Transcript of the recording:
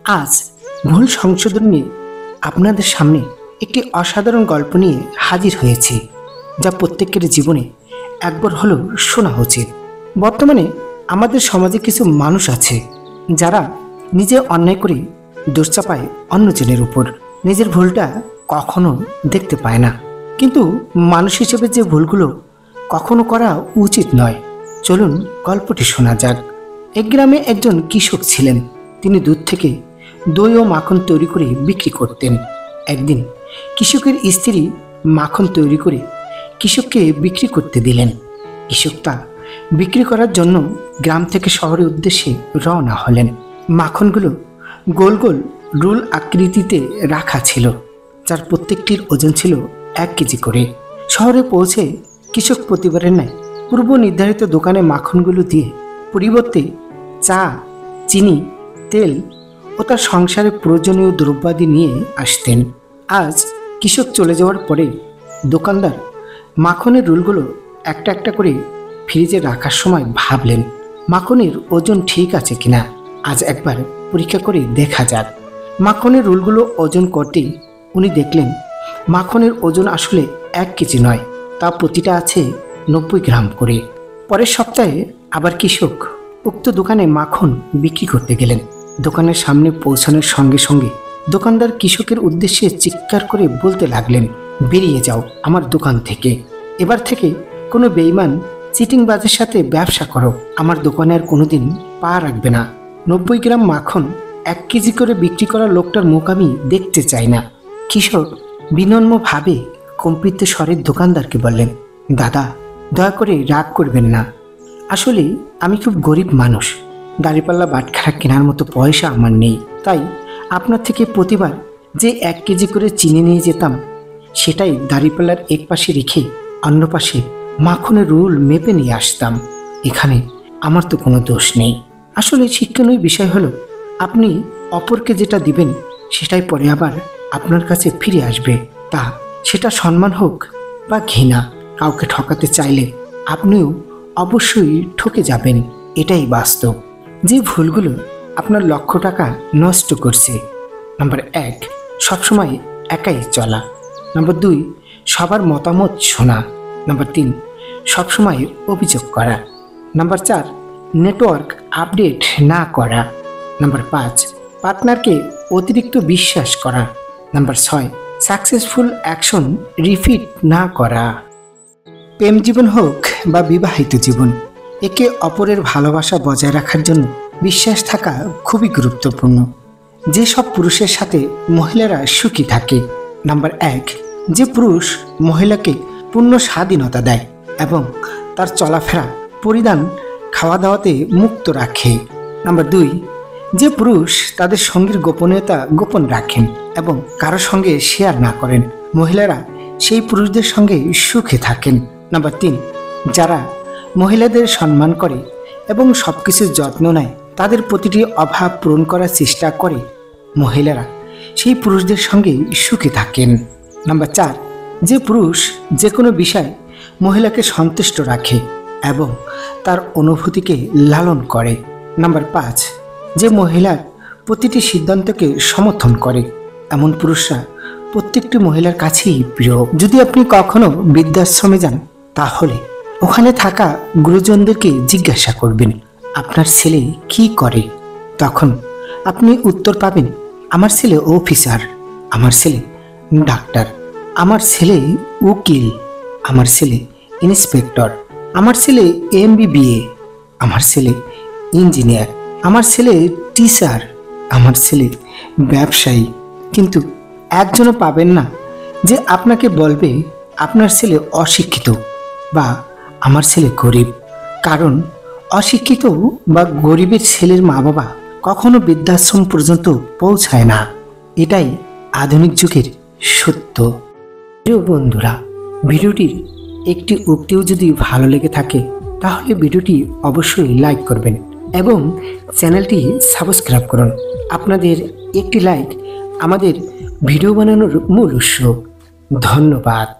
আজ ভুল সংশোধন নিয়ে আপনাদের সামনে একটি অসাধারণ গল্প নিয়ে হাজির হয়েছি, যা প্রত্যেকের জীবনে একবার হলেও শোনা উচিত। বর্তমানে আমাদের সমাজে কিছু মানুষ আছে যারা নিজে অন্যায় করে দোষ চাপায় অন্যজনের উপর, নিজের ভুলটা কখনো দেখতে পায় না। কিন্তু মানুষ হিসেবে যে ভুলগুলো কখনো করা উচিত নয়, চলুন গল্পটি শোনা যাক। এক গ্রামে একজন কৃষক ছিলেন। তিনি দুধ থেকে দই ও মাখন তৈরি করে বিক্রি করতেন। একদিন কৃষকের স্ত্রী মাখন তৈরি করে কৃষককে বিক্রি করতে দিলেন। কৃষক তা বিক্রি করার জন্য গ্রাম থেকে শহরের উদ্দেশ্যে রওনা হলেন। মাখনগুলো গোল গোল রোল আকৃতিতে রাখা ছিল, যার প্রত্যেকটির ওজন ছিল 1 কেজি করে। শহরে পৌঁছে কৃষক প্রতিবারের ন্যায় পূর্ব নির্ধারিত দোকানে মাখনগুলো দিয়ে পরিবর্তে চা, চিনি, তেল ও তার সংসারে প্রয়োজনীয় দ্রব্যাদি নিয়ে আসতেন। আজ কৃষক চলে যাওয়ার পরে দোকানদার মাখনের রোলগুলো একটা একটা করে ফ্রিজে রাখার সময় ভাবলেন, মাখনের ওজন ঠিক আছে কিনা, আজ একবার পরীক্ষা করে দেখা যাক। মাখনের রোলগুলো ওজন করতেই উনি দেখলেন মাখনের ওজন আসলে 1 কেজি নয়, তা প্রতিটা আছে 90 গ্রাম করে। পরের সপ্তাহে আবার কৃষক উক্ত দোকানে মাখন বিক্রি করতে গেলেন। দোকানের সামনে পৌঁছানোর সঙ্গে সঙ্গে দোকানদার কৃষকের উদ্দেশ্যে চিৎকার করে বলতে লাগলেন, বেরিয়ে যাও আমার দোকান থেকে। এবার থেকে কোনো বেঈমান চিটিংবাজের সাথে ব্যবসা করো, আমার দোকানে আর কোনোদিন পা রাখবে না। 90 গ্রাম মাখন 1 কেজি করে বিক্রি করা লোকটার মুখ আমি দেখতে চাই না। কৃষক বিনম্রভাবে কম্পিত স্বরের দোকানদারকে বললেন, দাদা, দয়া করে রাগ করবেন না, আসলে আমি খুব গরিব মানুষ, দাঁড়িপাল্লা বাটখারা কেনার মতো পয়সা আমার নেই। তাই আপনার থেকে প্রতিবার যে 1 কেজি করে চিনি নিয়ে যেতাম, সেটাই দাঁড়িপাল্লার এক পাশে রেখে অন্য পাশে মাখনের রোল মেপে নিয়ে আসতাম। এখানে আমার তো কোনো দোষ নেই। আসলে শিক্ষণীয় বিষয় হলো, আপনি অপরকে যেটা দিবেন সেটাই পরে আবার আপনার কাছে ফিরে আসবে, তা সেটা সম্মান হোক বা ঘৃণা। কাউকে ঠকাতে চাইলে আপনিও অবশ্যই ঠকে যাবেন, এটাই বাস্তব। যে ভুলগুলো আপনার লক্ষ টাকা নষ্ট করছে: নাম্বার 1, সবসময় একাই চলা। নাম্বার 2, সবার মতামত শোনা। নাম্বার 3, সবসময় অভিযোগ করা। নাম্বার 4, নেটওয়ার্ক আপডেট না করা। নাম্বার 5, পার্টনারকে অতিরিক্ত বিশ্বাস করা। নাম্বার 6, সাকসেসফুল অ্যাকশন রিপিট না করা। প্রেম জীবন হোক বা বিবাহিত জীবন, একে অপরের ভালোবাসা বজায় রাখার জন্য বিশ্বাস থাকা খুবই গুরুত্বপূর্ণ। যেসব পুরুষের সাথে মহিলারা সুখী থাকে: নাম্বার 1, যে পুরুষ মহিলাকে পূর্ণ স্বাধীনতা দেয় এবং তার চলাফেরা, পরিধান, খাওয়া দাওয়াতে মুক্ত রাখে। নাম্বার 2, যে পুরুষ তাদের সঙ্গীর গোপনীয়তা গোপন রাখেন এবং কারো সঙ্গে শেয়ার না করেন। মহিলারা সেই পুরুষদের সঙ্গে সুখে থাকেন। নাম্বার 3, যারা মহিলাদের সম্মান করে এবং সব কিছুর যত্ন নেয়, তাদের প্রতিটি অভাব পূরণ করার চেষ্টা করে, মহিলারা সেই পুরুষদের সঙ্গে সুখে থাকেন। নাম্বার 4, যে পুরুষ যে কোনো বিষয় মহিলাকে সন্তুষ্ট রাখে এবং তার অনুভূতিকে লালন করে। নাম্বার 5, যে মহিলার প্রতিটি সিদ্ধান্তকে সমর্থন করে, এমন পুরুষরা প্রত্যেকটি মহিলার কাছেই প্রিয়। যদি আপনি কখনো বৃদ্ধাশ্রমে যান, তাহলে ওখানে থাকা গুরুজনদেরকে জিজ্ঞাসা করবেন, আপনার ছেলে কি করে? তখন আপনি উত্তর পাবেন, আমার ছেলে অফিসার, আমার ছেলে ডাক্তার, আমার ছেলে উকিল, আমার ছেলে ইন্সপেক্টর, আমার ছেলে MBBA, আমার ছেলে ইঞ্জিনিয়ার, আমার ছেলে টিচার, আমার ছেলে ব্যবসায়ী। কিন্তু একজনও পাবেন না যে আপনাকে বলবে আপনার ছেলে অশিক্ষিত বা আমার ছেলে গরিব। কারণ অশিক্ষিত বা গরিবের ছেলের মা বাবা কখনো বৃদ্ধাশ্রম পর্যন্ত পৌঁছায় না। এটাই আধুনিক যুগের সত্য। প্রিয় বন্ধুরা, ভিডিওটির একটি উক্তিও যদি ভালো লেগে থাকে, তাহলে ভিডিওটি অবশ্যই লাইক করবেন এবং চ্যানেলটি সাবস্ক্রাইব করুন। আপনাদের একটি লাইক আমাদের ভিডিও বানানোর মূল উৎস। ধন্যবাদ।